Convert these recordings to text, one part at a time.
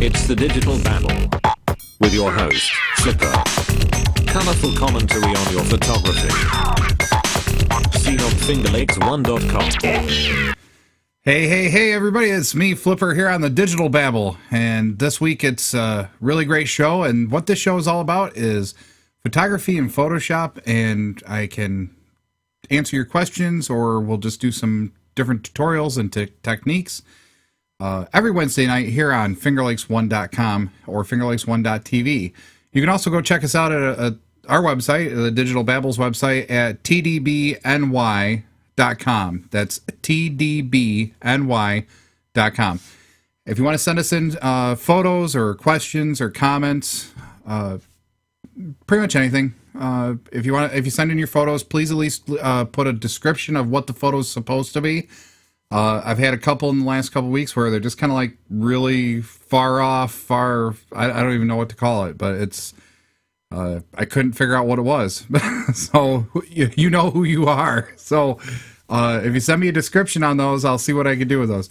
It's the Digital Babble with your host, Flipper. Colorful commentary on your photography. Seen on fingerlakes1.com. Hey, everybody, it's me, Flipper, here on the Digital Babble, and this week it's a really great show, and what this show is all about is photography and Photoshop, and I can answer your questions, or we'll just do some different tutorials and techniques every Wednesday night here on fingerlakes1.com or fingerlakes1.tv. You can also go check us out at our website, the Digital Babble's website, at tdbny.com. That's tdbny.com. If you want to send us in photos or questions or comments, pretty much anything. If you send in your photos, please at least put a description of what the photo is supposed to be. I've had a couple in the last couple weeks where they're just kind of like really far off, I don't even know what to call it, but it's I couldn't figure out what it was. So you know who you are. So if you send me a description on those, I'll see what I can do with those.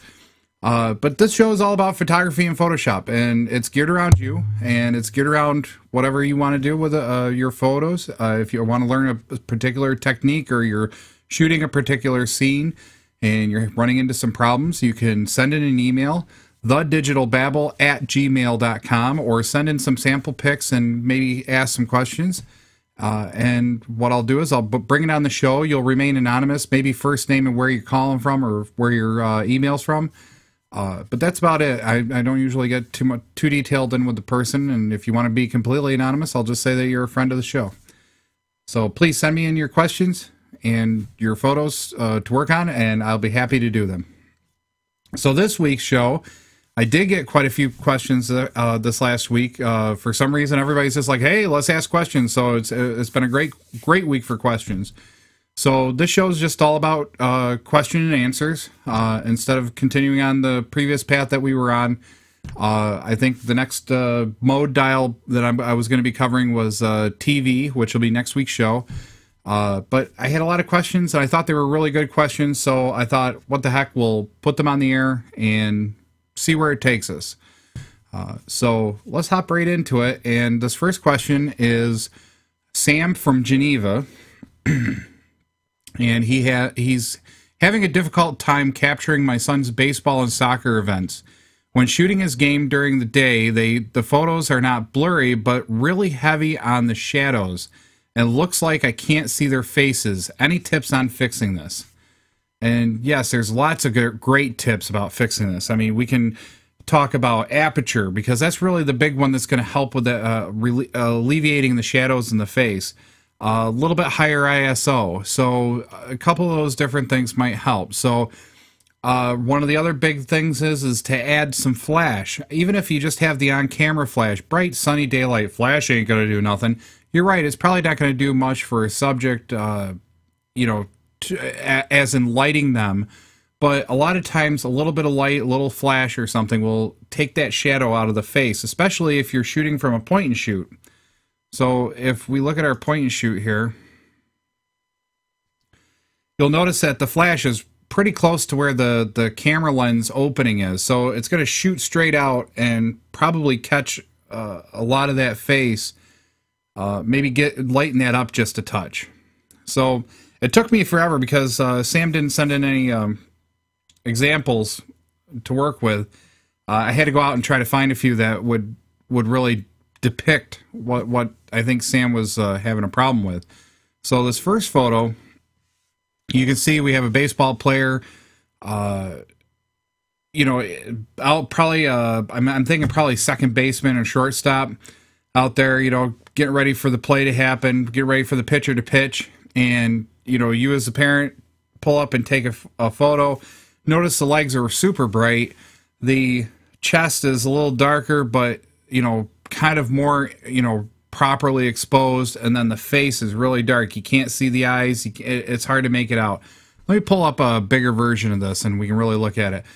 But this show is all about photography and Photoshop, and it's geared around you, and it's geared around whatever you want to do with your photos. If you want to learn a particular technique, or you're shooting a particular scene and you're running into some problems, you can send in an email, thedigitalbabble@gmail.com, or send in some sample pics and maybe ask some questions. And what I'll do is I'll bring it on the show. You'll remain anonymous, maybe first name and where you're calling from, or where your email's from. But that's about it. I don't usually get too detailed in with the person, and if you want to be completely anonymous, I'll just say that you're a friend of the show. So please send me in your questions and your photos to work on, and I'll be happy to do them. So this week's show, I did get quite a few questions this last week. For some reason, everybody's just like, hey, let's ask questions. So it's been a great week for questions. So this show is just all about question and answers. Instead of continuing on the previous path that we were on, I think the next mode dial that I was going to be covering was TV, which will be next week's show. But I had a lot of questions, and I thought they were really good questions, so I thought, what the heck, we'll put them on the air and see where it takes us. So let's hop right into it, and this first question is Sam from Geneva, and he's having a difficult time capturing my son's baseball and soccer events. When shooting his game during the day, the photos are not blurry, but really heavy on the shadows. It looks like I can't see their faces. Any tips on fixing this? And yes, there's lots of great tips about fixing this. I mean, we can talk about aperture, because that's really the big one that's going to help with alleviating the shadows in the face. A little bit higher ISO. So a couple of those different things might help. So one of the other big things is to add some flash. Even if you just have the on-camera flash, bright sunny daylight flash ain't going to do nothing. You're right, it's probably not going to do much for a subject, as in lighting them. But a lot of times, a little bit of light, a little flash or something will take that shadow out of the face, especially if you're shooting from a point and shoot. So if we look at our point and shoot here, you'll notice that the flash is pretty close to where the camera lens opening is. So it's going to shoot straight out and probably catch a lot of that face. Maybe lighten that up just a touch. So it took me forever, because Sam didn't send in any examples to work with. I had to go out and try to find a few that would really depict what I think Sam was having a problem with. So this first photo, you can see we have a baseball player. I'm thinking probably second baseman or shortstop out there, getting ready for the play to happen, get ready for the pitcher to pitch, and you as a parent pull up and take a photo. Notice the legs are super bright. The chest is a little darker, but kind of more properly exposed, and then the face is really dark. You can't see the eyes. It's hard to make it out. Let me pull up a bigger version of this, and we can really look at it.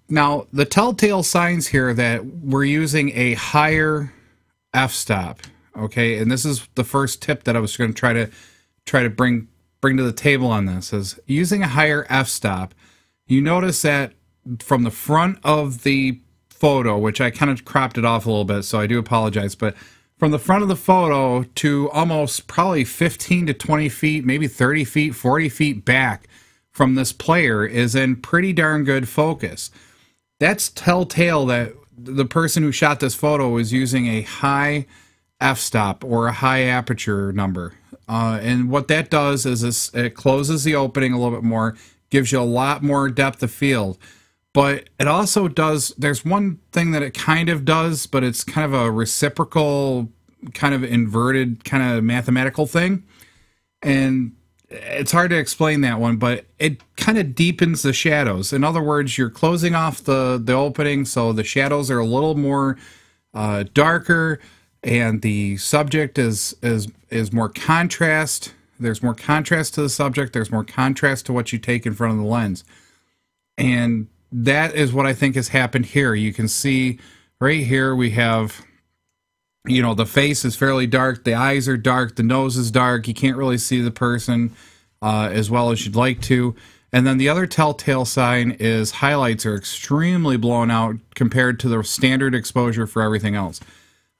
Now, the telltale signs here that we're using a higher f-stop. Okay, and this is the first tip that I was going to try to bring to the table on this, is using a higher f-stop. You notice that from the front of the photo, which I kind of cropped it off a little bit, so I do apologize, but from the front of the photo to almost probably 15 to 20 feet, maybe 30 feet, 40 feet back from this player is in pretty darn good focus. That's telltale that the person who shot this photo was using a high f-stop or a high aperture number. And what that does is it closes the opening a little bit more, gives you a lot more depth of field. But it also does, there's one thing that it kind of does, but it's kind of a reciprocal, kind of inverted, kind of mathematical thing. And it's hard to explain that one, but it kind of deepens the shadows. In other words, you're closing off the opening, so the shadows are a little more darker, and the subject is more contrast. There's more contrast to the subject. There's more contrast to what you take in front of the lens. And that is what I think has happened here. You can see right here we have, you know, the face is fairly dark, the eyes are dark, the nose is dark, you can't really see the person as well as you'd like to. And then the other telltale sign is highlights are extremely blown out compared to the standard exposure for everything else.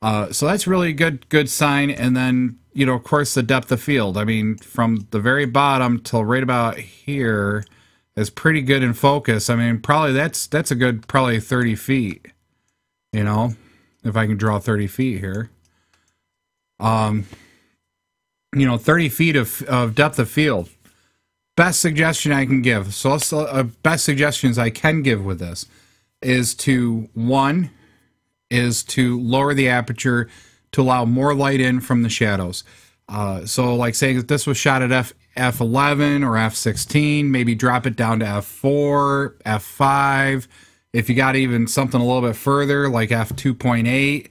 So that's really a good sign. And then, you know, of course, the depth of field. I mean, from the very bottom till right about here is pretty good in focus. I mean, probably that's a good probably 30 feet, you know, if I can draw 30 feet here. You know, 30 feet of depth of field. Best suggestion I can give. So best suggestions I can give with this is to lower the aperture to allow more light in from the shadows. So like saying that this was shot at f11 or f16, maybe drop it down to f4, f5. If you got even something a little bit further, like f2.8,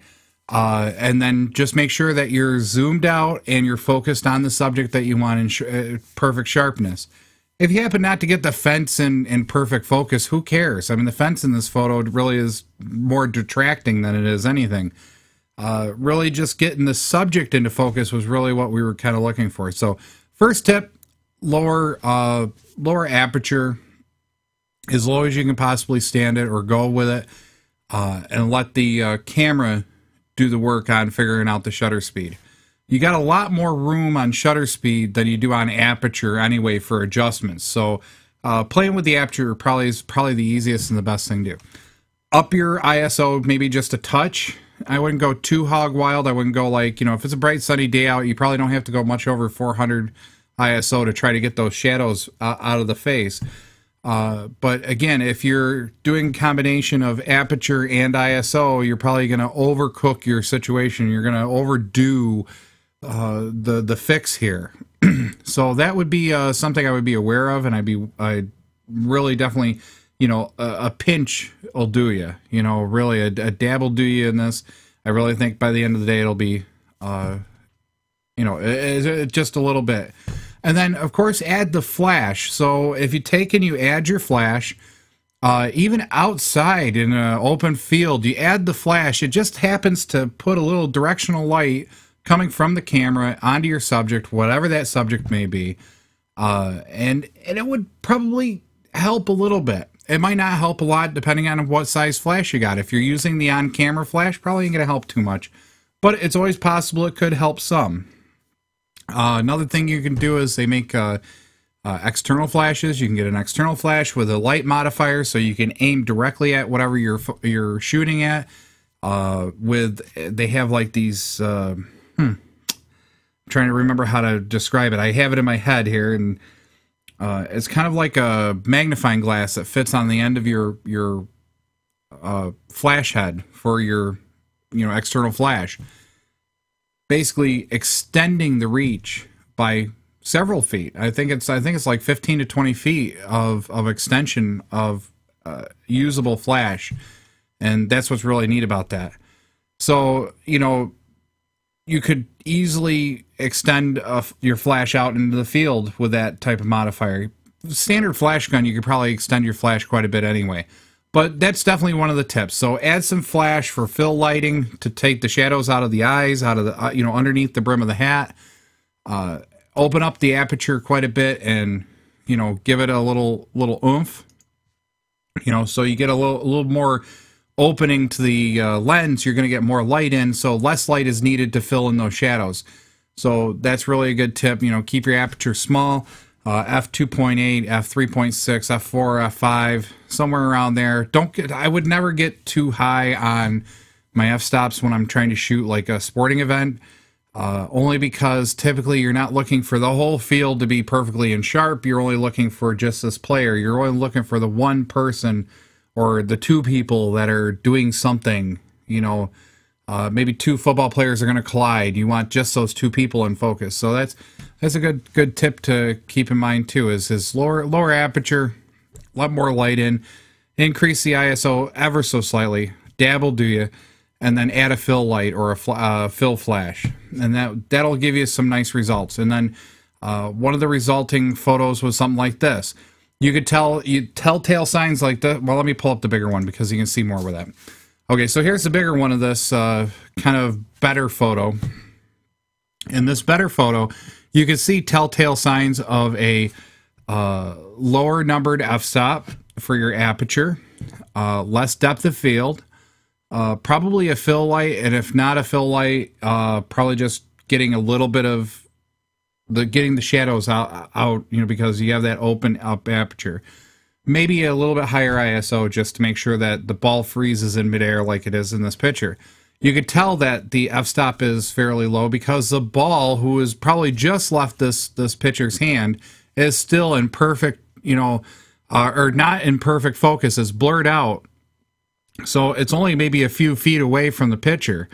and then just make sure that you're zoomed out and you're focused on the subject that you want in perfect sharpness. If you happen not to get the fence in perfect focus, who cares? I mean, the fence in this photo really is more detracting than it is anything. Really just getting the subject into focus was really what we were kind of looking for. So first tip, lower aperture as low as you can possibly stand it or go with it, and let the camera do the work on figuring out the shutter speed. You got a lot more room on shutter speed than you do on aperture anyway for adjustments. So playing with the aperture is probably the easiest and the best thing to do. Up your ISO maybe just a touch. I wouldn't go too hog wild. I wouldn't go like, you know, if it's a bright sunny day out, you probably don't have to go much over 400 ISO to try to get those shadows out of the face. But again, if you're doing a combination of aperture and ISO, you're probably going to overcook your situation. You're going to overdo the fix here. So that would be something I would be aware of, and I'd really definitely, you know, a pinch will do you. You know, really a dab will do you in this. I really think by the end of the day it'll be, you know, just a little bit. And then, of course, add the flash. So if you take and you add your flash, even outside in an open field, you add the flash. It just happens to put a little directional light coming from the camera onto your subject, whatever that subject may be. And it would probably help a little bit. It might not help a lot depending on what size flash you got. If you're using the on-camera flash, probably ain't going to help too much. But it's always possible it could help some. Another thing you can do is they make external flashes. You can get an external flash with a light modifier, so you can aim directly at whatever you're shooting at. They have like these. I'm trying to remember how to describe it. I have it in my head here, and it's kind of like a magnifying glass that fits on the end of your flash head for your external flash. Basically extending the reach by several feet. I think it's like 15 to 20 feet of extension of usable flash, and that's what's really neat about that. So, you know, you could easily extend your flash out into the field with that type of modifier. Standard flash gun, you could probably extend your flash quite a bit anyway. But that's definitely one of the tips. So add some flash for fill lighting to take the shadows out of the eyes, out of the underneath the brim of the hat. Open up the aperture quite a bit, and give it a little oomph. So you get a little more opening to the lens, you're going to get more light in, so less light is needed to fill in those shadows. So that's really a good tip. Keep your aperture small, f2.8, f3.6, f4, f5, somewhere around there. I would never get too high on my f-stops when I'm trying to shoot like a sporting event, only because typically you're not looking for the whole field to be perfectly and sharp. You're only looking for just this player. You're only looking for the one person or the two people that are doing something. Maybe two football players are going to collide. You want just those two people in focus. So that's a good tip to keep in mind too. Is lower aperture, a lot more light in, increase the ISO ever so slightly, dabble do you, and then add a fill light or a fill flash, and that'll give you some nice results. And then one of the resulting photos was something like this. You could telltale signs like that. Well, let me pull up the bigger one because you can see more with that. Okay, so here's the bigger one of this kind of better photo. In this better photo, you can see telltale signs of a lower numbered f-stop for your aperture, less depth of field, probably a fill light, and if not a fill light, probably just getting a little bit of getting the shadows out, because you have that open up aperture. Maybe a little bit higher ISO just to make sure that the ball freezes in midair like it is in this picture. You could tell that the f-stop is fairly low because the ball, who has probably just left this pitcher's hand, is still in perfect, or not in perfect focus, is blurred out. So it's only maybe a few feet away from the pitcher,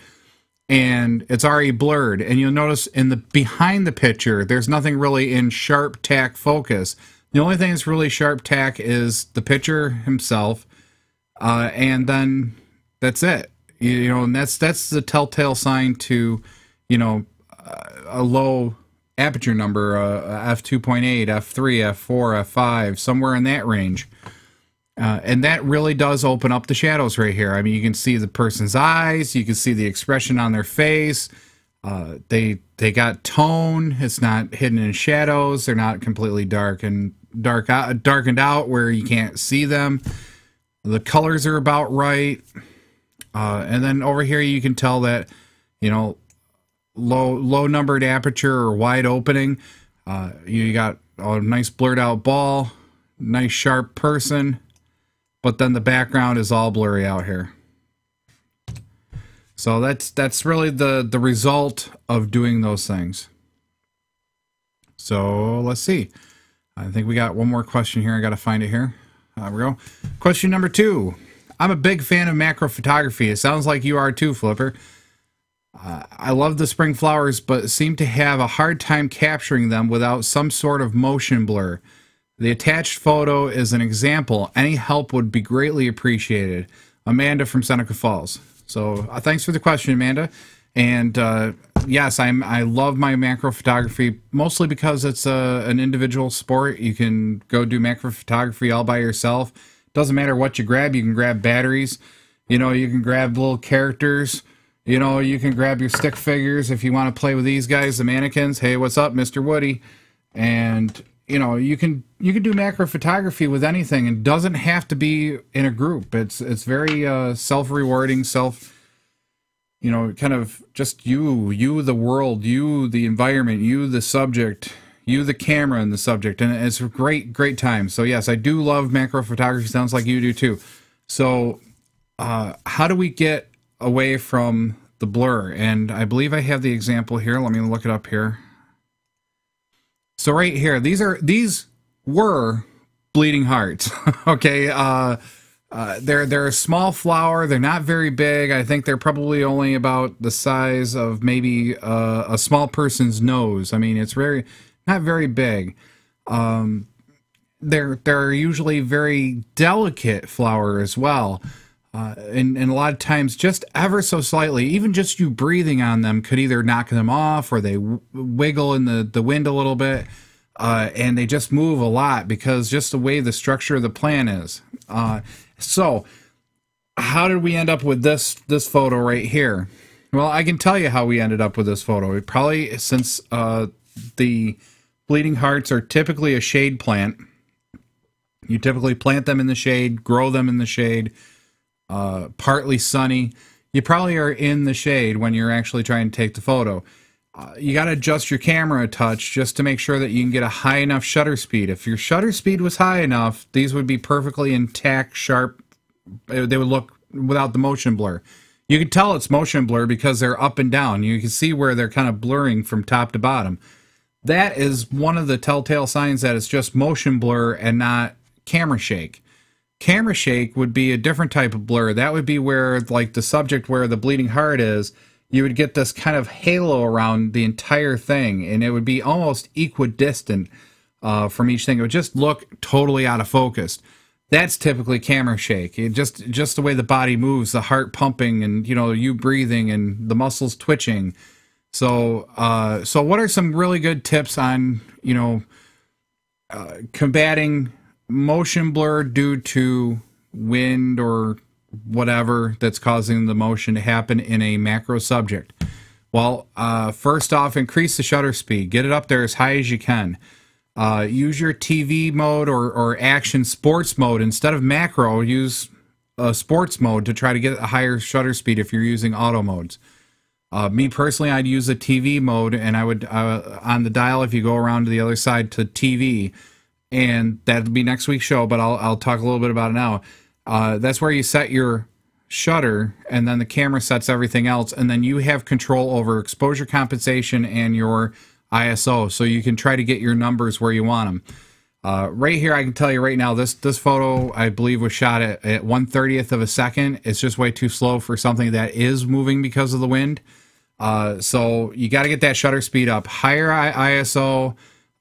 and it's already blurred. And you'll notice behind the pitcher, there's nothing really in sharp tack focus. The only thing that's really sharp tack is the pitcher himself, and then that's it. And that's the telltale sign to, a low aperture number, f2.8, f3, f4, f5, somewhere in that range. And that really does open up the shadows right here. I mean, you can see the person's eyes, you can see the expression on their face. They got tone. It's not hidden in shadows. They're not completely darkened out where you can't see them. The colors are about right. And then over here you can tell that, low numbered aperture or wide opening. You got a nice blurred out ball, nice sharp person, but then the background is all blurry out here. So that's really the result of doing those things. So let's see. I think we got one more question here. I got to find it here. There we go. Question number 2. I'm a big fan of macro photography. It sounds like you are too, Flipper. I love the spring flowers, but seem to have a hard time capturing them without some sort of motion blur. The attached photo is an example. Any help would be greatly appreciated. Amanda from Seneca Falls. So thanks for the question, Amanda. And yes, I love my macro photography, mostly because it's an individual sport. You can go do macro photography all by yourself. Doesn't matter what you grab. You can grab batteries. You can grab little characters. You can grab your stick figures if you want to play with these guys, the mannequins. Hey, what's up, Mr. Woody? And you can do macro photography with anything. It doesn't have to be in a group. It's very self-rewarding, kind of just you the world, you the environment, you the subject, you the camera and the subject, and it's a great time. So yes, I do love macro photography. Sounds like you do too. So how do we get away from the blur? And I believe I have the example here. Let me look it up here. So right here, these were bleeding hearts. Okay, they're a small flower. They're not very big. I think they're probably only about the size of maybe a small person's nose. I mean, it's not very big. They're usually very delicate flower as well. And a lot of times, just ever so slightly, even just you breathing on them could either knock them off, or they wiggle in the wind a little bit, and they just move a lot because just the way the structure of the plant is. So how did we end up with this photo right here? Well, I can tell you how we ended up with this photo. It probably, since the bleeding hearts are typically a shade plant, you typically plant them in the shade, grow them in the shade. partly sunny, you probably are in the shade when you're actually trying to take the photo. You got to adjust your camera a touch just to make sure that you can get a high enough shutter speed. If your shutter speed was high enough, these would be perfectly intact, sharp. They would look without the motion blur. You can tell it's motion blur because they're up and down. You can see where they're kind of blurring from top to bottom. That is one of the telltale signs that it's just motion blur and not camera shake. Camera shake would be a different type of blur. That would be where, like the subject where the bleeding heart is, you would get this kind of halo around the entire thing, and it would be almost equidistant from each thing. It would just look totally out of focus. That's typically camera shake. It just the way the body moves, the heart pumping, and you breathing, and the muscles twitching. So what are some really good tips on combating motion blur due to wind or whatever that's causing the motion to happen in a macro subject? Well, first off, increase the shutter speed. Get it up there as high as you can. Use your TV mode or action sports mode. Instead of macro, use sports mode to try to get a higher shutter speed if you're using auto modes. Me personally, I'd use a TV mode, and I would, on the dial, if you go around to the other side to TV, and that'll be next week's show, but I'll talk a little bit about it now. That's where you set your shutter, and then the camera sets everything else, and then you have control over exposure compensation and your ISO, so you can try to get your numbers where you want them. Right here, I can tell you right now, this photo, I believe, was shot at 1/30th of a second. It's just way too slow for something that is moving because of the wind. So you got to get that shutter speed up. Higher ISO,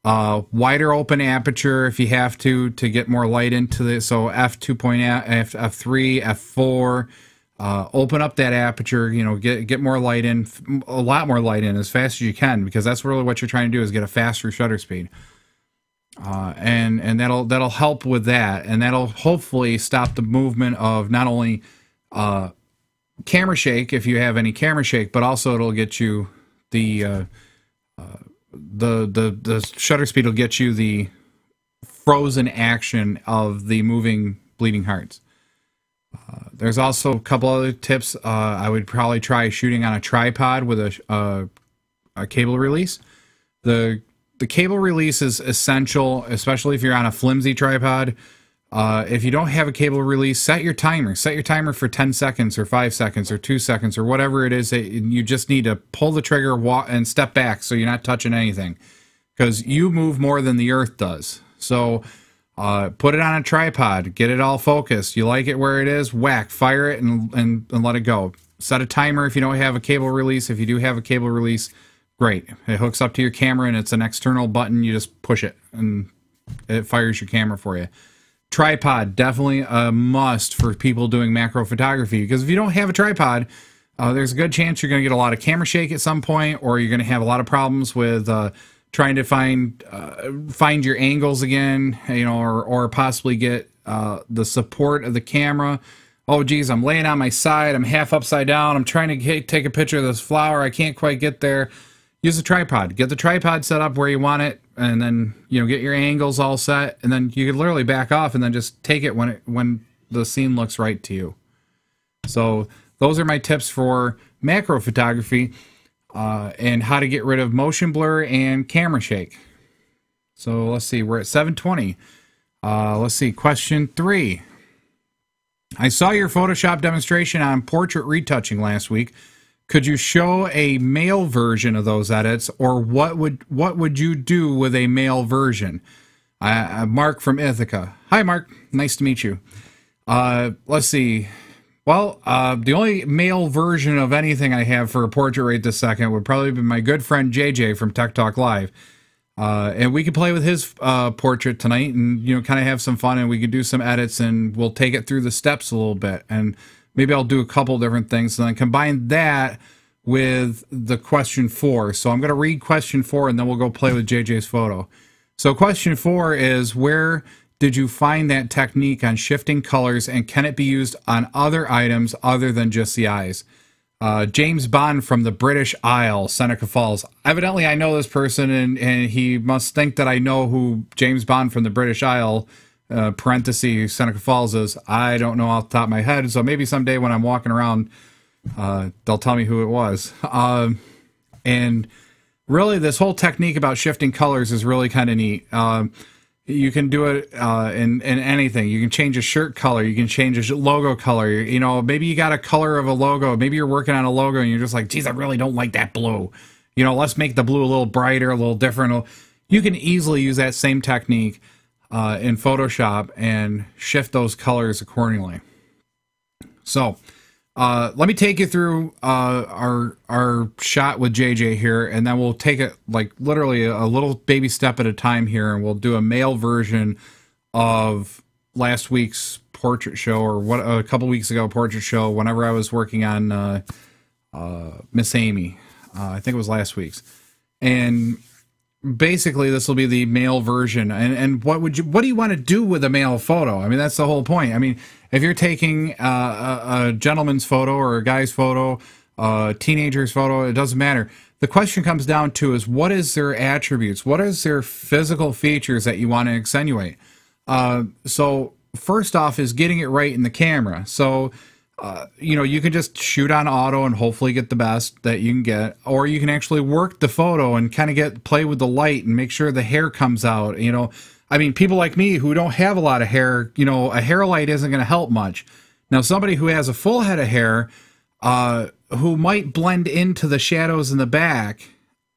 wider open aperture if you have to get more light into this. So f2.8, f3, f4. Open up that aperture, get more light in, a lot more light in as fast as you can, because that's really what you're trying to do, is get a faster shutter speed. And that'll help with that, and that'll hopefully stop the movement of not only camera shake, if you have any camera shake, but also it'll get you the shutter speed will get you the frozen action of the moving bleeding hearts. There's also a couple other tips. I would probably try shooting on a tripod with a cable release. The cable release is essential, especially if you're on a flimsy tripod. If you don't have a cable release, set your timer. Set your timer for 10 seconds or 5 seconds or 2 seconds or whatever it is. You just need to pull the trigger, walk, and step back so you're not touching anything, because you move more than the earth does. So put it on a tripod, get it all focused. You like it where it is, whack, fire it, and let it go. Set a timer if you don't have a cable release. If you do have a cable release, great. It hooks up to your camera, and it's an external button. You just push it, and it fires your camera for you. Tripod, definitely a must for people doing macro photography, because if you don't have a tripod, there's a good chance you're going to get a lot of camera shake at some point, or you're going to have a lot of problems with trying to find your angles again, or possibly get the support of the camera. Oh geez, I'm laying on my side, I'm half upside down, I'm trying to take a picture of this flower, I can't quite get there. Use a tripod. Get the tripod set up where you want it, and then get your angles all set, and then you can literally back off and then just take it when the scene looks right to you. So those are my tips for macro photography. And how to get rid of motion blur and camera shake. So let's see, we're at 7:20. Let's see, question 3. I saw your Photoshop demonstration on portrait retouching last week. Could you show a male version of those edits, or what would you do with a male version? Mark from Ithaca. Hi, Mark. Nice to meet you. Let's see. Well, the only male version of anything I have for a portrait right this second would probably be my good friend JJ from Tech Talk Live. And we could play with his portrait tonight and, kind of have some fun, and we could do some edits, and we'll take it through the steps a little bit. And maybe I'll do a couple different things and then combine that with the question 4. So I'm going to read question 4, and then we'll go play with JJ's photo. So question 4 is, where did you find that technique on shifting colors, and can it be used on other items other than just the eyes? James Bond from the British Isle, Seneca Falls. Evidently, I know this person, and he must think that I know who James Bond from the British Isle parentheses Seneca Falls is, I don't know off the top of my head. So maybe someday when I'm walking around, they'll tell me who it was. And really, this whole technique about shifting colors is really kind of neat. You can do it in anything. You can change a shirt color. You can change a logo color. You know, maybe you got a color of a logo. Maybe you're working on a logo and you're just like, geez, I really don't like that blue. You know, let's make the blue a little brighter, a little different. You can easily use that same technique in Photoshop and shift those colors accordingly. So let me take you through our shot with JJ here, and then we'll take it like literally a little baby step at a time here, and we'll do a male version of last week's portrait show, or what a couple weeks ago portrait show, whenever I was working on Miss Amy. I think it was last week's. And basically this will be the male version. And what do you want to do with a male photo? I mean, that's the whole point. I mean, if you're taking a gentleman's photo or a guy's photo, a teenager's photo, it doesn't matter. The question comes down to is, what is their attributes? What is their physical features that you want to accentuate? So first off is getting it right in the camera. So, you know, you can just shoot on auto and hopefully get the best that you can get, or you can actually work the photo and kind of play with the light and make sure the hair comes out. You know, I mean, people like me who don't have a lot of hair, you know, a hair light isn't going to help much. Now, somebody who has a full head of hair, who might blend into the shadows in the back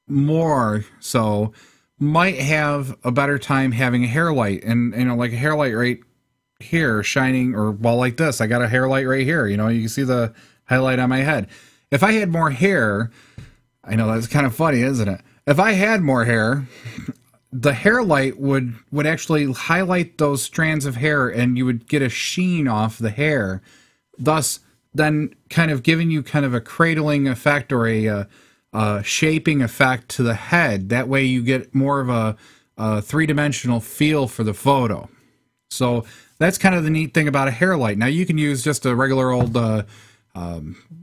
more so, might have a better time having a hair light. And, you know, like a hair light right here shining, or well, like this, I got a hair light right here, you know, you can see the highlight on my head. If I had more hair, I know that's kind of funny, isn't it? If I had more hair, the hair light would actually highlight those strands of hair, and you would get a sheen off the hair, thus then kind of giving you kind of a cradling effect or a shaping effect to the head. That way you get more of a three-dimensional feel for the photo. So that's kind of the neat thing about a hair light. Now you can use just a regular old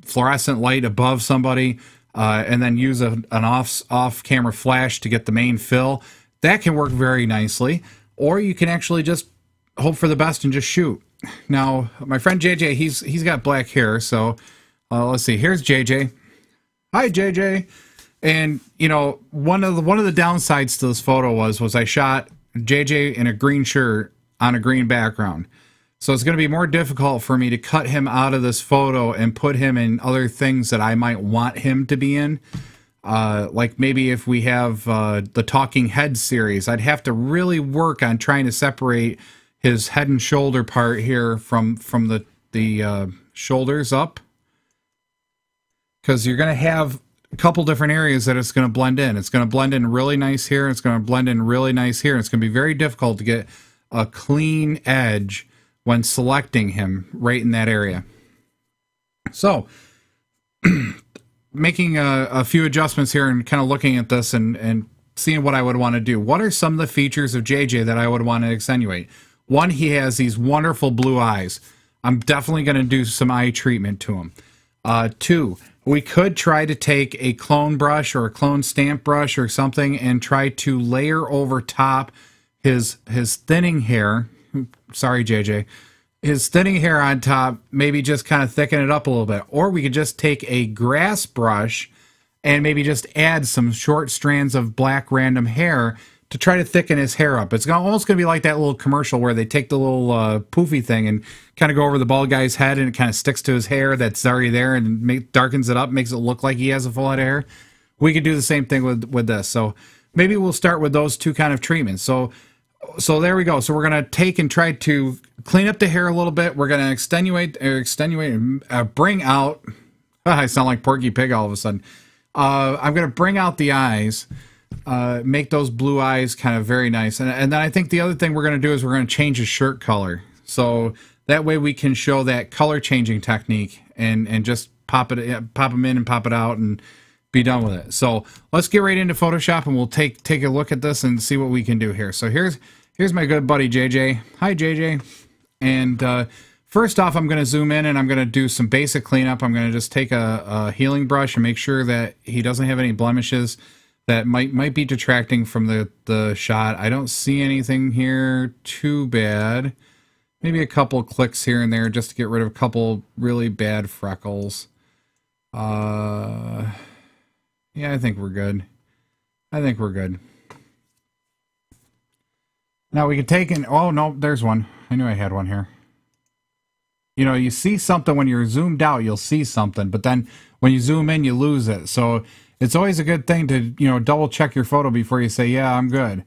fluorescent light above somebody, and then use an off-camera flash to get the main fill. That can work very nicely. Or you can actually just hope for the best and just shoot. Now, my friend JJ, he's got black hair, so let's see. Here's JJ. Hi, JJ. And you know, one of the downsides to this photo was I shot JJ in a green shirt on a green background. So it's going to be more difficult for me to cut him out of this photo and put him in other things that I might want him to be in. Like maybe if we have the Talking Heads series, I'd have to really work on trying to separate his head and shoulder part here from the shoulders up. Because you're going to have a couple different areas that it's going to blend in. It's going to blend in really nice here. It's going to blend in really nice here. It's going to be very difficult to get a clean edge when selecting him right in that area. So, making a few adjustments here and kind of looking at this and seeing what I would want to do. What are some of the features of JJ that I would want to accentuate? One, he has these wonderful blue eyes. I'm definitely going to do some eye treatment to him. Two, we could try to take a clone brush or a clone stamp brush or something and try to layer over top his thinning hair. Sorry, JJ. His thinning hair on top, maybe just kind of thicken it up a little bit. Or we could just take a grass brush and maybe just add some short strands of black random hair to try to thicken his hair up. It's almost going to be like that little commercial where they take the little poofy thing and kind of go over the bald guy's head, and it kind of sticks to his hair that's already there and darkens it up, makes it look like he has a full head of hair. We could do the same thing with this. So maybe we'll start with those two kind of treatments. So there we go. So we're going to take and try to clean up the hair a little bit. We're going to extenuate and bring out, I sound like Porky Pig all of a sudden. I'm going to bring out the eyes, make those blue eyes kind of very nice. And then I think the other thing we're going to do is we're going to change his shirt color. So that way we can show that color changing technique and just pop them in and pop it out and be done with it. So let's get right into Photoshop and we'll take a look at this and see what we can do here. So here's my good buddy JJ. Hi JJ. And first off, I'm going to zoom in and I'm going to do some basic cleanup. I'm going to just take a healing brush and make sure that he doesn't have any blemishes. that might be detracting from the shot. I don't see anything here too bad. Maybe a couple clicks here and there just to get rid of a couple really bad freckles. Yeah, I think we're good. I think we're good. Now we can take in... Oh, no, there's one. I knew I had one here. You know, you see something when you're zoomed out, you'll see something. But then when you zoom in, you lose it. So it's always a good thing to, you know, double check your photo before you say, yeah, I'm good.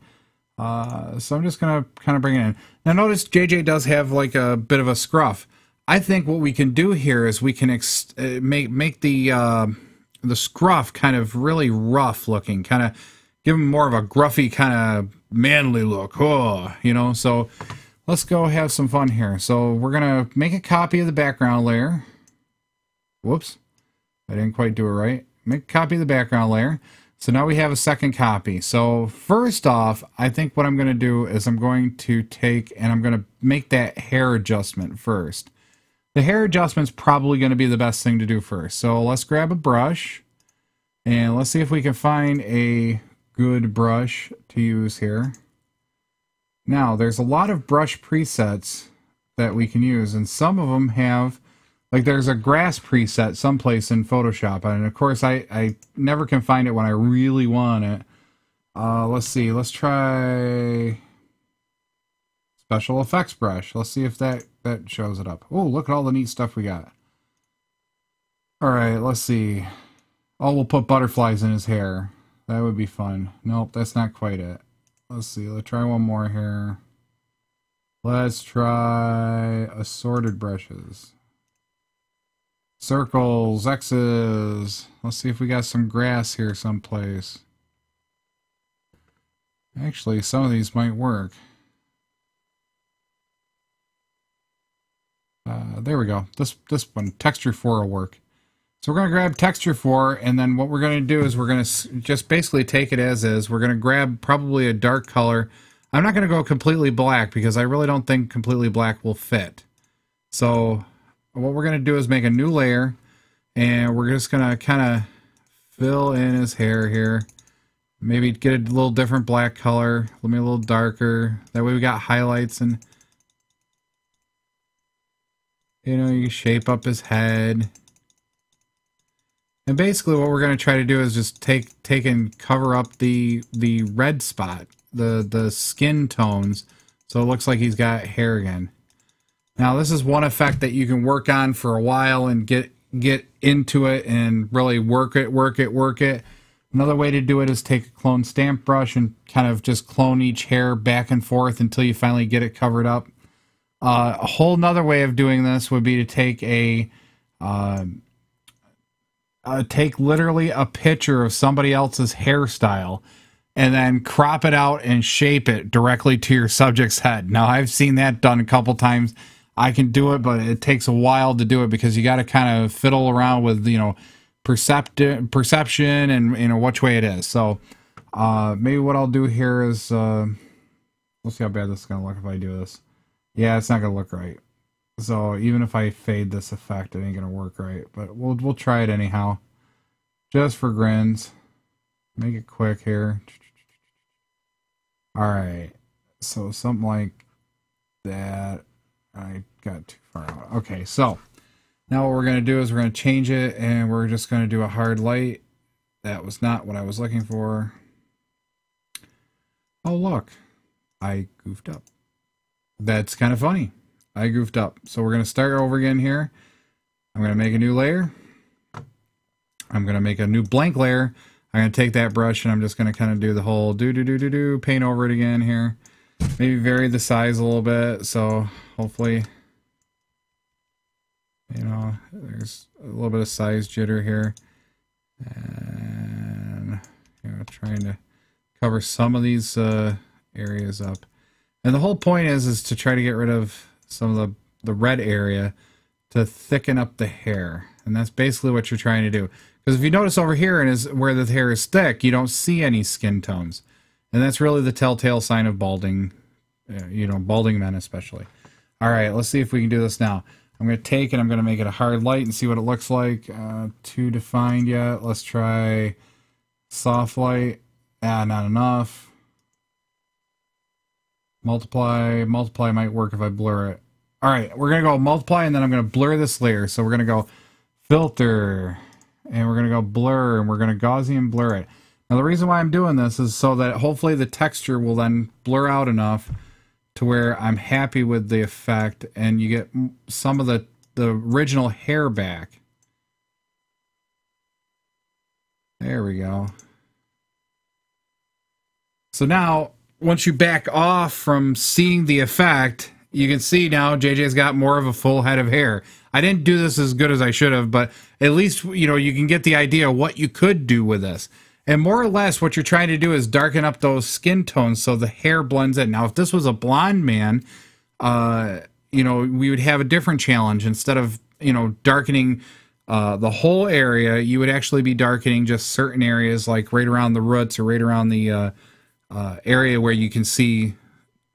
So I'm just going to kind of bring it in. Now notice JJ does have like a bit of a scruff. I think what we can do here is we can make the scruff kind of really rough looking, kind of give him more of a gruffy kind of manly look. Oh, you know, so let's go have some fun here. So we're going to make a copy of the background layer. Whoops, I didn't quite do it right. Make a copy of the background layer. So now we have a second copy. So first off, I think what I'm going to do is I'm going to take and I'm going to make that hair adjustment first. The hair adjustment's probably going to be the best thing to do first. So let's grab a brush and let's see if we can find a good brush to use here. Now, there's a lot of brush presets that we can use, and some of them have, like there's a grass preset someplace in Photoshop, and of course I never can find it when I really want it. Let's see, let's try special effects brush. Let's see if that shows it up. Oh, look at all the neat stuff we got. Alright, let's see. Oh, we'll put butterflies in his hair. That would be fun. Nope, that's not quite it. Let's see, let's try one more here. Let's try assorted brushes. Circles, X's. Let's see if we got some grass here someplace. Actually, some of these might work. There we go. This one, texture 4 will work. So we're going to grab texture 4, and then what we're going to do is we're going to just basically take it as is. We're going to grab probably a dark color. I'm not going to go completely black because I really don't think completely black will fit. So what we're going to do is make a new layer, and we're just going to kind of fill in his hair here. Maybe get a little different black color, maybe a little darker. That way we got highlights, and you know, you shape up his head. And basically what we're going to try to do is just take and cover up the red spot, the skin tones, so it looks like he's got hair again. Now this is one effect that you can work on for a while and get into it and really work it. Another way to do it is take a clone stamp brush and kind of just clone each hair back and forth until you finally get it covered up. A whole nother way of doing this would be to take take literally a picture of somebody else's hairstyle and then crop it out and shape it directly to your subject's head. Now, I've seen that done a couple times. I can do it, but it takes a while to do it because you got to kind of fiddle around with, you know, perception and, you know, which way it is. So maybe what I'll do here is we'll see how bad this is going to look if I do this. Yeah, it's not going to look right. So even if I fade this effect, it ain't going to work right. But we'll try it anyhow. Just for grins. Make it quick here. Alright. So something like that. I got too far out. Okay, so now what we're going to do is we're going to change it, and we're just going to do a hard light. That was not what I was looking for. Oh, look. I goofed up. That's kind of funny. I goofed up. So we're going to start over again here. I'm going to make a new layer. I'm going to make a new blank layer. I'm going to take that brush and I'm just going to kind of do the whole paint over it again here. Maybe vary the size a little bit. So hopefully, you know, there's a little bit of size jitter here. And, you know, trying to cover some of these areas up. And the whole point is to try to get rid of some of the red area to thicken up the hair. And that's basically what you're trying to do. Because if you notice over here and is where the hair is thick, you don't see any skin tones. And that's really the telltale sign of balding, you know, balding men especially. All right, let's see if we can do this now. I'm going to take and I'm going to make it a hard light and see what it looks like. Too defined yet. Let's try soft light. Ah, not enough. Multiply might work if I blur it. All right, we're going to go multiply, and then I'm going to blur this layer. So we're going to go filter, and we're going to go blur, and we're going to Gaussian blur it. Now, the reason why I'm doing this is so that hopefully the texture will then blur out enough to where I'm happy with the effect, and you get some of the original hair back. There we go. So now, once you back off from seeing the effect, you can see now JJ's got more of a full head of hair. I didn't do this as good as I should have, but at least, you know, you can get the idea of what you could do with this. And more or less what you're trying to do is darken up those skin tones so the hair blends in. Now, if this was a blonde man, you know, we would have a different challenge. Instead of, you know, darkening the whole area, you would actually be darkening just certain areas, like right around the roots or right around the area where you can see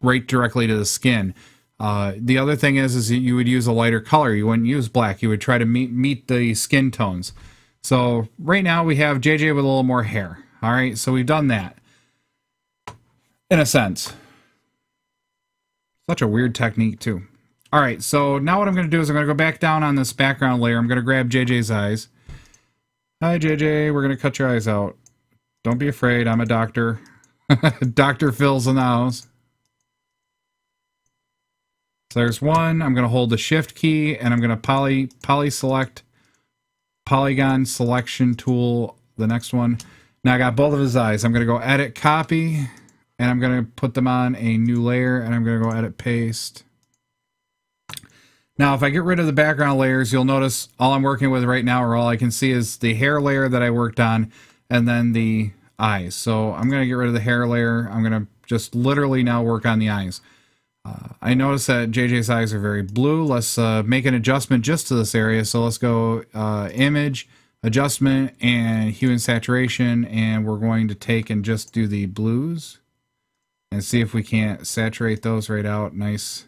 right directly to the skin. The other thing is you would use a lighter color. You wouldn't use black. You would try to meet the skin tones. So right now we have JJ with a little more hair. All right, so we've done that in a sense. Such a weird technique too. All right, so now what I'm going to do is I'm going to go back down on this background layer. I'm going to grab JJ's eyes. Hi, JJ. We're going to cut your eyes out. Don't be afraid. I'm a doctor. Dr. Phil's in the house. So there's one. I'm going to hold the shift key, and I'm going to poly select polygon selection tool, the next one. Now I got both of his eyes. I'm going to go edit copy, and I'm going to put them on a new layer, and I'm going to go edit paste. Now if I get rid of the background layers, you'll notice all I'm working with right now, or all I can see, is the hair layer that I worked on, and then the eyes. So I'm going to get rid of the hair layer. I'm going to just literally now work on the eyes. I notice that JJ's eyes are very blue. Let's make an adjustment just to this area. So let's go image, adjustment, and hue and saturation. And we're going to take and just do the blues and see if we can't saturate those right out. Nice.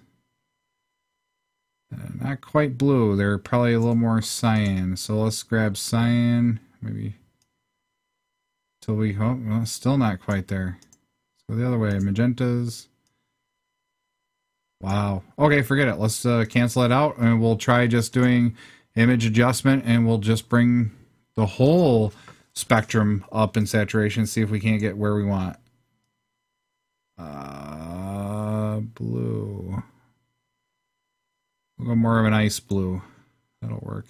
Not quite blue. They're probably a little more cyan. So let's grab cyan, maybe till we, oh, well, still not quite there. Let's go the other way. Magentas. Wow. Okay, forget it. Let's cancel it out, and we'll try just doing image adjustment, and we'll just bring the whole spectrum up in saturation, see if we can't get where we want. Blue. We'll go more of an ice blue. That'll work.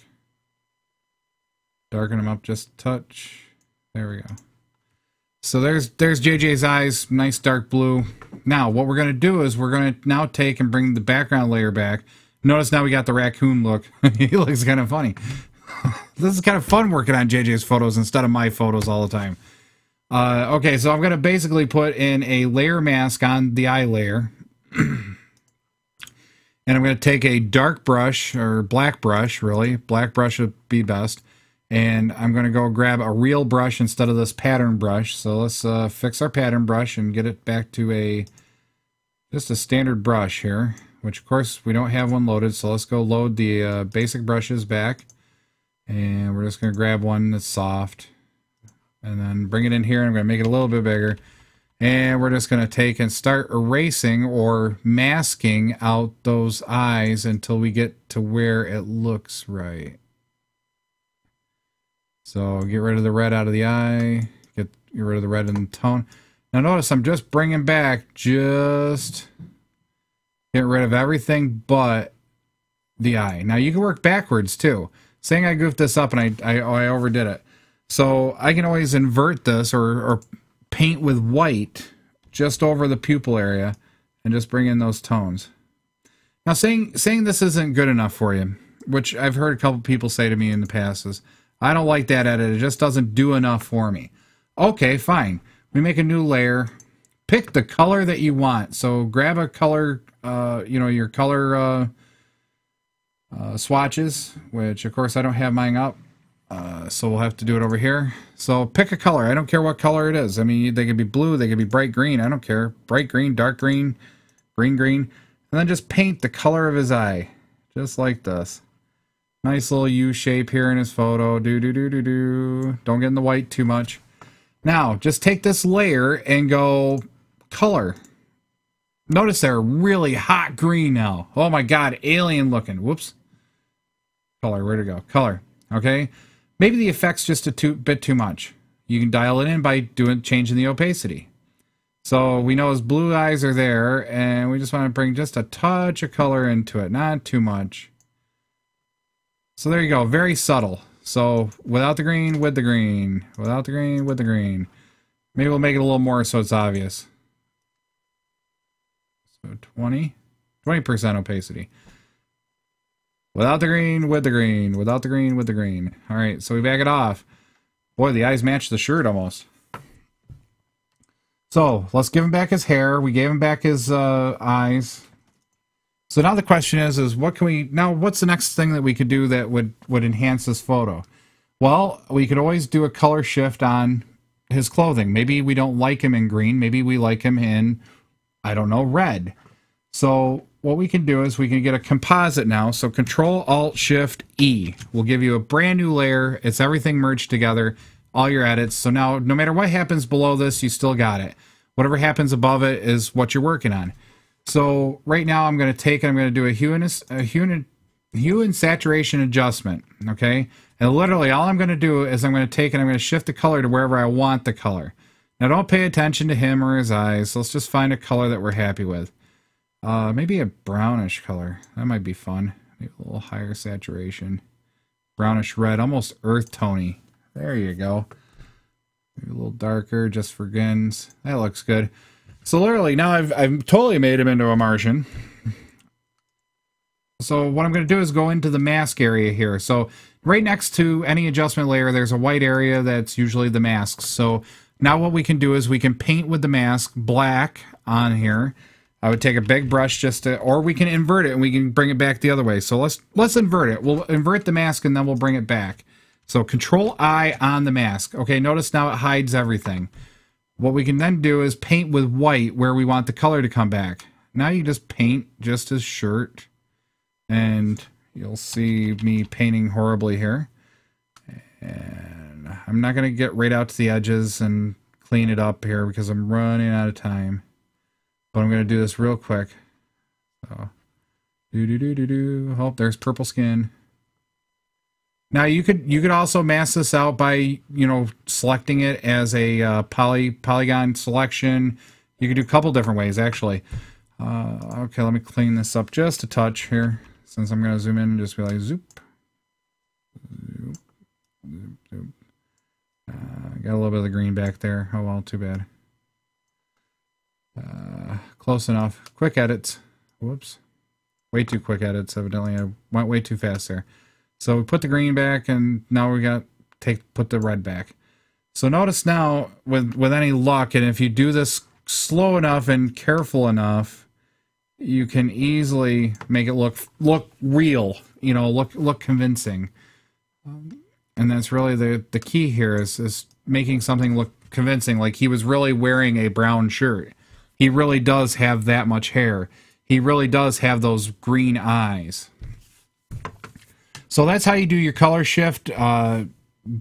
Darken them up just a touch. There we go. So there's JJ's eyes, nice dark blue. Now what we're going to do is we're going to now take and bring the background layer back. Notice now we got the raccoon look. He looks kind of funny. This is kind of fun working on JJ's photos instead of my photos all the time. Okay, so I'm going to basically put in a layer mask on the eye layer. And I'm going to take a dark brush, or black brush, really. Black brush would be best. And I'm going to go grab a real brush instead of this pattern brush. So let's fix our pattern brush and get it back to just a standard brush here, which of course we don't have one loaded. So let's go load the basic brushes back. And we're just going to grab one that's soft. And then bring it in here. I'm going to make it a little bit bigger. And we're just going to take and start erasing or masking out those eyes until we get to where it looks right. So get rid of the red out of the eye, get rid of the red in the tone. Now notice I'm just bringing back, just get rid of everything but the eye. Now you can work backwards too. Saying I goofed this up and I overdid it. So I can always invert this or paint with white just over the pupil area and just bring in those tones. Now saying this isn't good enough for you, which I've heard a couple people say to me in the past, is I don't like that edit. It just doesn't do enough for me. Okay, fine. We make a new layer. Pick the color that you want. So grab a color, your color swatches, which of course I don't have mine up. So we'll have to do it over here. So pick a color. I don't care what color it is. I mean, they could be blue. They could be bright green. I don't care. Bright green, dark green, green. And then just paint the color of his eye. Just like this. Nice little U shape here in his photo. Don't get in the white too much. Now, just take this layer and go color. Notice they're really hot green now. Oh my God, alien looking. Whoops. Color, where'd it go? Color, okay? Maybe the effect's just a bit too much. You can dial it in by changing the opacity. So we know his blue eyes are there, and we just want to bring just a touch of color into it, not too much. So there you go, very subtle. So without the green, with the green, without the green, with the green. Maybe we'll make it a little more so it's obvious. So 20% opacity. Without the green, with the green, without the green, with the green. All right, so we back it off. Boy, the eyes match the shirt almost. So let's give him back his hair. We gave him back his eyes. So now the question is what can we, now what's the next thing that we could do that would enhance this photo? Well, we could always do a color shift on his clothing. Maybe we don't like him in green. Maybe we like him in, I don't know, red. So what we can do is we can get a composite now. So Control-Alt-Shift-E will give you a brand new layer. It's everything merged together, all your edits. So now no matter what happens below this, you still got it. Whatever happens above it is what you're working on. So right now I'm going to take and I'm going to do a hue and saturation adjustment, okay? And literally all I'm going to do is I'm going to take and I'm going to shift the color to wherever I want the color. Now don't pay attention to him or his eyes. Let's just find a color that we're happy with. Maybe a brownish color. That might be fun. Maybe a little higher saturation. Brownish red, almost earth tony. There you go. Maybe a little darker just for gins. That looks good. So literally now I've totally made him into a Martian. So what I'm going to do is go into the mask area here. So right next to any adjustment layer, there's a white area that's usually the masks. So now what we can do is we can paint with the mask black on here. I would take a big brush just to, or we can invert it and we can bring it back the other way. So let's invert it. We'll invert the mask and then we'll bring it back. So Control-I on the mask. Okay, notice now it hides everything. What we can then do is paint with white where we want the color to come back. Now you just paint just his shirt. And you'll see me painting horribly here. And I'm not going to get right out to the edges and clean it up here because I'm running out of time. But I'm going to do this real quick. So, oh, there's purple skin. Now you could also mask this out by, selecting it as a polygon selection. You could do a couple different ways actually. Okay, let me clean this up just a touch here, since I'm going to zoom in and just be like zoop, zoop, zoop, zoop. Got a little bit of the green back there. Oh well, too bad. Close enough. Quick edits. Whoops. Way too quick edits, evidently. I went way too fast there. So we put the green back, and now we got put the red back. So notice now, with any luck, and if you do this slow enough and careful enough, you can easily make it look real. Look convincing. And that's really the key here is making something look convincing. Like he was really wearing a brown shirt. He really does have that much hair. He really does have those green eyes. So that's how you do your color shift.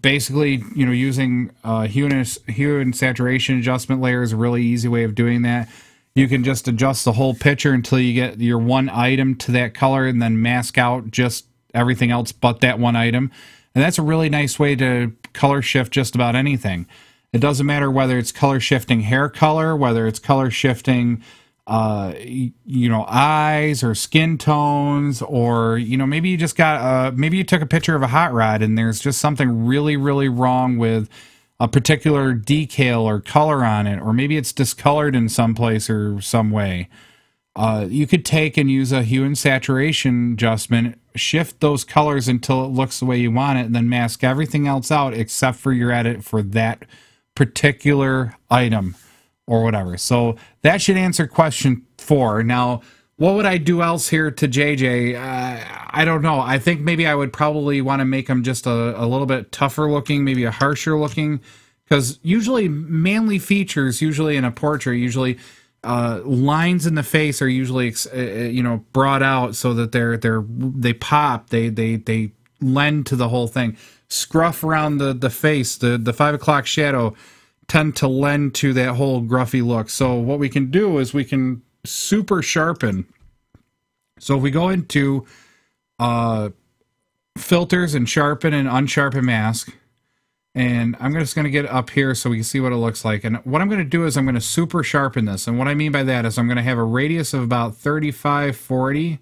Basically, using hue and saturation adjustment layer is a really easy way of doing that. You can just adjust the whole picture until you get your one item to that color and then mask out just everything else but that one item. And that's a really nice way to color shift just about anything. It doesn't matter whether it's color shifting hair color, whether it's color shifting eyes or skin tones, or maybe you just got maybe you took a picture of a hot rod and there's just something really wrong with a particular decal or color on it, or maybe it's discolored in some place or some way. You could take and use a hue and saturation adjustment, shift those colors until it looks the way you want it, and then mask everything else out except for your edit for that particular item or whatever. So that should answer question 4. Now, what would I do else here to JJ? I don't know. I think maybe I would probably want to make him just a little bit tougher looking, maybe a harsher looking, because usually manly features, usually in a portrait, usually lines in the face are usually brought out so that they pop, they lend to the whole thing. Scruff around the face, the 5 o'clock shadow tend to lend to that whole gruffy look. So what we can do is we can super sharpen. So if we go into filters and sharpen and unsharpen mask, and I'm just going to get up here so we can see what it looks like. And what I'm going to do is I'm going to super sharpen this. And what I mean by that is I'm going to have a radius of about 35, 40,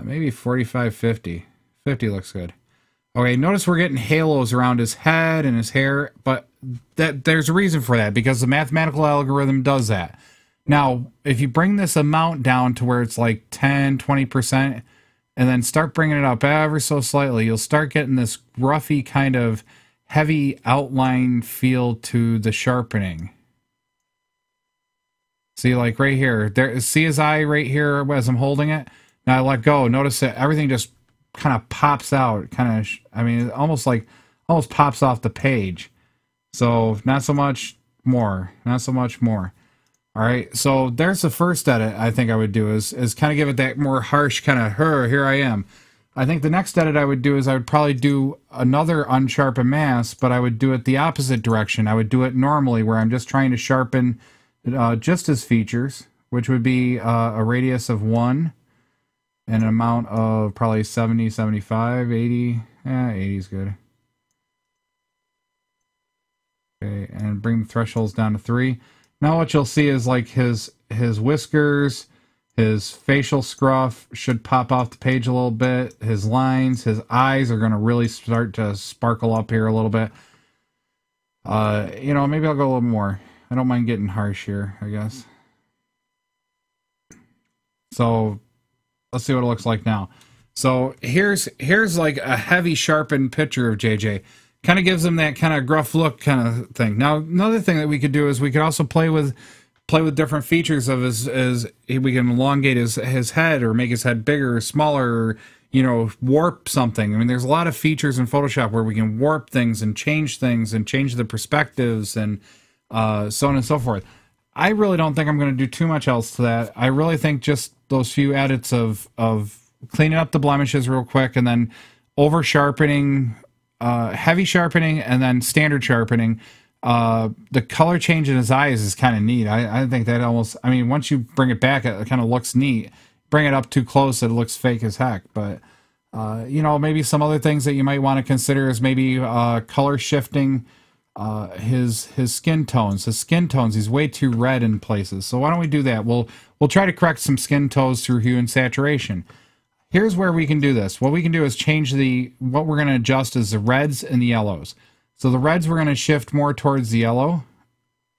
maybe 45, 50. 50 looks good. Okay, notice we're getting halos around his head and his hair, but there's a reason for that, because the mathematical algorithm does that. Now, if you bring this amount down to where it's like 10, 20%, and then start bringing it up ever so slightly, you'll start getting this roughy kind of heavy outline feel to the sharpening. See, like right here, there. See his eye right here as I'm holding it? Now I let go. Notice that everything just kind of pops out. I mean, it almost pops off the page. So not so much more. Not so much more. All right, so there's the first edit I think I would do is kind of give it that more harsh kind of, here I am. I think the next edit I would do is I would probably do another unsharpened mask, but I would do it the opposite direction. I would do it normally, where I'm just trying to sharpen just his features, which would be a radius of 1 and an amount of probably 70, 75, 80. 80 is good. Okay, and bring the thresholds down to 3. Now what you'll see is like his whiskers, his facial scruff should pop off the page a little bit. His lines, his eyes are going to really start to sparkle up here a little bit. You know, maybe I'll go a little more. I don't mind getting harsh here, I guess. So let's see what it looks like now. So here's like a heavy sharpened picture of JJ. Kind of gives him that kind of gruff look kind of thing. Now, another thing that we could do is we could also play with different features of we can elongate his head, or make his head bigger or smaller, or, you know, warp something. I mean, there's a lot of features in Photoshop where we can warp things and change the perspectives and so on and so forth. I really don't think I'm going to do too much else to that. I really think just those few edits of cleaning up the blemishes real quick, and then over sharpening, heavy sharpening, and then standard sharpening. The color change in his eyes is kind of neat. I think that almost, I mean, once you bring it back, it kind of looks neat. Bring it up too close, it looks fake as heck. But, you know, maybe some other things that you might want to consider is maybe color shifting his skin tones. His skin tones, he's way too red in places. So why don't we do that? We'll try to correct some skin tones through hue and saturation. Here's where we can do this. What we can do is change what we're going to adjust is the reds and the yellows. So the reds, we're going to shift more towards the yellow.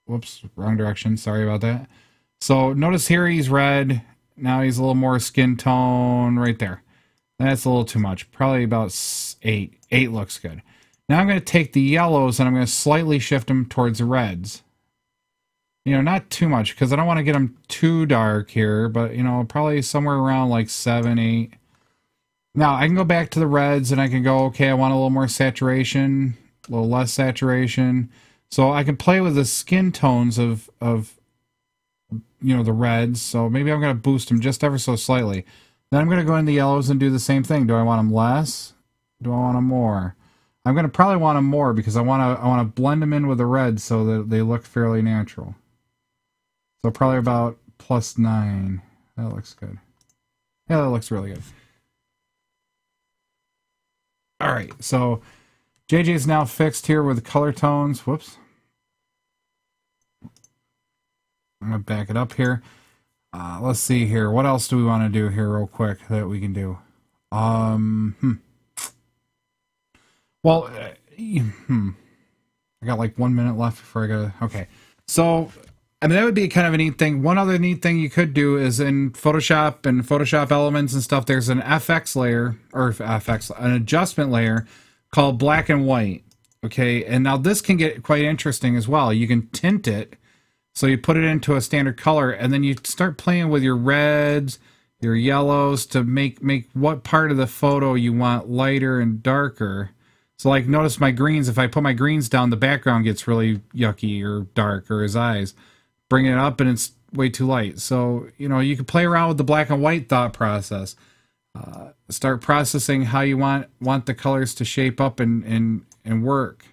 Whoops, wrong direction. Sorry about that. So notice here he's red. Now he's a little more skin tone right there. That's a little too much. Probably about 8. 8 looks good. Now I'm going to take the yellows and I'm going to slightly shift them towards the reds. You know, not too much, because I don't want to get them too dark here, but, you know, probably somewhere around like 7, 8. Now, I can go back to the reds and I can go, okay, I want a little more saturation, a little less saturation. So I can play with the skin tones of you know, the reds. So maybe I'm going to boost them just ever so slightly. Then I'm going to go in the yellows and do the same thing. Do I want them less? Do I want them more? I'm going to probably want them more, because I want to blend them in with the reds so that they look fairly natural. So probably about +9. That looks good. Yeah, that looks really good. All right, so JJ is now fixed here with the color tones. Whoops. I'm going to back it up here. Let's see here. What else do we want to do here real quick that we can do? Well, I got like 1 minute left before I go. Okay, so I mean, that would be kind of a neat thing. One other neat thing you could do is in Photoshop and Photoshop Elements and stuff, there's an FX layer, or an adjustment layer called black and white. Okay, and now this can get quite interesting as well. You can tint it, so you put it into a standard color, and then you start playing with your reds, your yellows to make what part of the photo you want lighter and darker. So like, notice my greens, if I put my greens down, the background gets really yucky or dark, or his eyes. Bring it up and it's way too light. So, you know, you can play around with the black and white thought process. Start processing how you want the colors to shape up and work.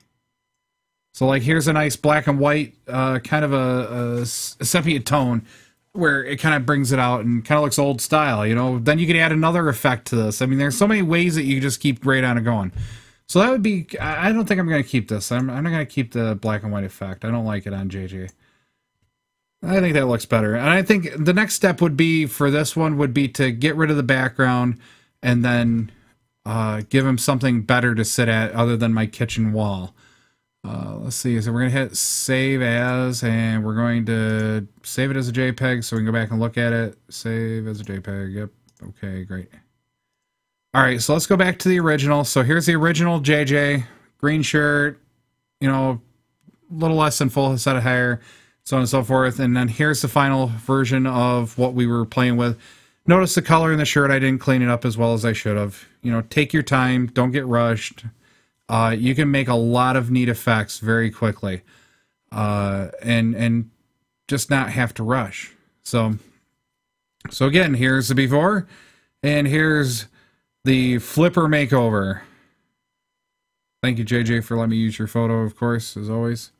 So like here's a nice black and white, kind of a sepia tone where it kind of brings it out and kind of looks old style, you know. Then you could add another effect to this. I mean, there's so many ways that you just keep right on it going. So that would be, I don't think I'm going to keep this. I'm not going to keep the black and white effect. I don't like it on JJ. I think that looks better. And I think the next step would be for this one would be to get rid of the background and then give him something better to sit at other than my kitchen wall. Let's see. So we're going to hit save as, and we're going to save it as a JPEG so we can go back and look at it. Save as a JPEG. Yep. Okay, great. All right, so let's go back to the original. So here's the original JJ, green shirt, you know, a little less than full set of hair, so on and so forth. And then here's the final version of what we were playing with. Notice the color in the shirt. I didn't clean it up as well as I should have. You know, take your time. Don't get rushed. You can make a lot of neat effects very quickly, and just not have to rush. So again, here's the before, and here's the flipper makeover. Thank you, JJ, for letting me use your photo, of course, as always.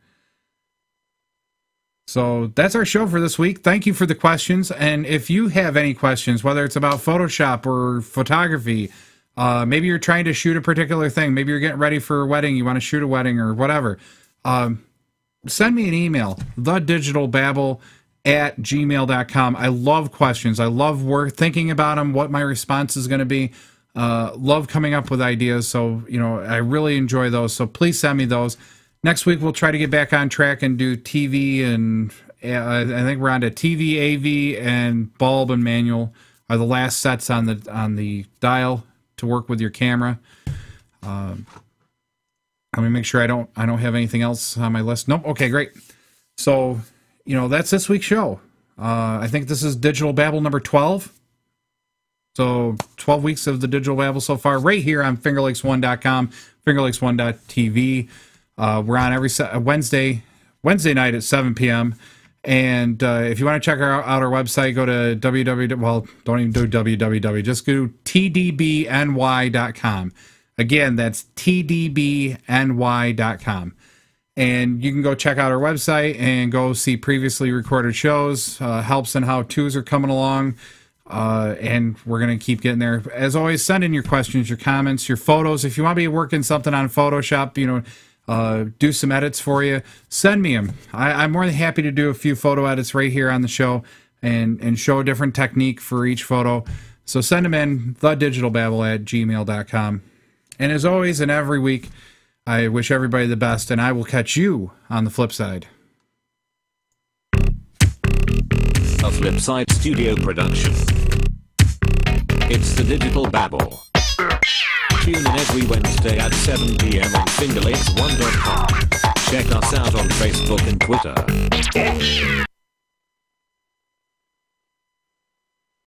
So that's our show for this week. Thank you for the questions. And if you have any questions, whether it's about Photoshop or photography, maybe you're trying to shoot a particular thing, maybe you're getting ready for a wedding, you want to shoot a wedding or whatever, send me an email, thedigitalbabble@gmail.com. I love questions. I love thinking about them, what my response is going to be. Love coming up with ideas. So, you know, I really enjoy those. So please send me those. Next week, we'll try to get back on track and do TV, and I think we're on to TV, AV, and bulb and manual are the last sets on the dial to work with your camera. Let me make sure I don't have anything else on my list. Nope. Okay, great. So, you know, that's this week's show. I think this is Digital Babble number 12. So 12 weeks of the Digital Babble so far, right here on fingerlakes1.com, fingerlakes1.tv. We're on every Wednesday night at 7 p.m. And if you want to check out our website, go to well, don't even do www, just go to tdbny.com. Again, that's tdbny.com. And you can go check out our website and go see previously recorded shows. Helps and how-tos are coming along. And we're going to keep getting there. As always, send in your questions, your comments, your photos. If you want me to work in something on Photoshop, you know, do some edits for you, send me them. I'm more than happy to do a few photo edits right here on the show and show a different technique for each photo. So send them in, thedigitalbabble@gmail.com. And as always, and every week, I wish everybody the best, and I will catch you on the flip side. A Flipside Studio production. It's the Digital Babble. Tune in every Wednesday at 7 p.m. on fingerlakes1.com. Check us out on Facebook and Twitter.